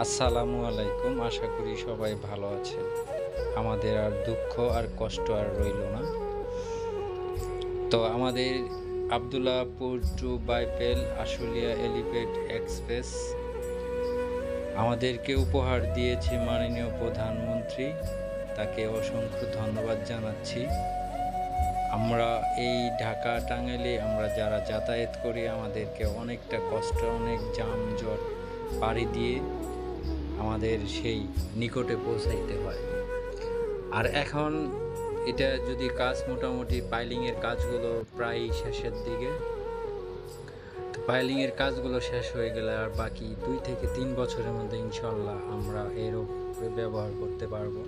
আসসালামু আলাইকুম। আশা করি সবাই ভালো আছেন। আমাদের আর দুঃখ আর কষ্ট আর রইল না। তো আমাদের Abdullahpur two বাইপেল Ashulia elevated express আমাদেরকে উপহার দিয়েছে মাননীয় প্রধানমন্ত্রী। তাকে অসংখ্য ধন্যবাদ জানাচ্ছি। আমরা এই ঢাকা টাঙ্গাইলে আমরা যারা যাতায়াত করি আমাদেরকে অনেকটা কষ্ট, অনেক যানজট পাড়ি দিয়ে আমাদের সেই নিকটে পৌঁছাইতে হয়। আর এখন এটা যদি কাজ মোটামুটি পাইলিংয়ের কাজগুলো প্রায় শেষের দিকে, তো পাইলিংয়ের কাজগুলো শেষ হয়ে গেলে আর বাকি 2 থেকে 3 বছরের মধ্যে ইনশাল্লাহ আমরা এর উপরে ব্যবহার করতে পারবো।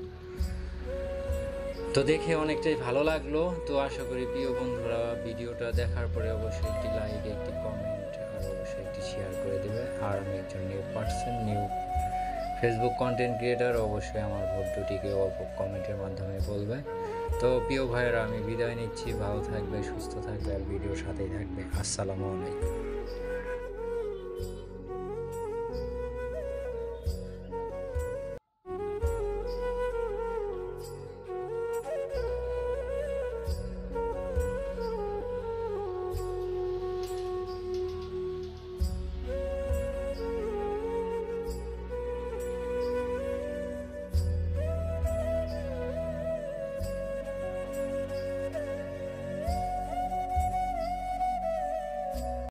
তো দেখে অনেকটাই ভালো লাগলো। তো আশা করি প্রিয় বন্ধুরা ভিডিওটা দেখার পরে অবশ্যই একটি লাইক, একটি কমেন্ট আর অবশ্যই একটি শেয়ার করে দেবে। আর আমি একজন নিউ ফেসবুক কন্টেন্ট ক্রিয়েটার, অবশ্যই আমার ভুল ত্রুটিকে অল্প কমেন্টের মাধ্যমে বলবে। তো প্রিয় ভাইয়েরা, আমি বিদায় নিচ্ছি। ভালো থাকবে, সুস্থ থাকবে আর ভিডিওর সাথেই থাকবে। আসসালামু আলাইকুম।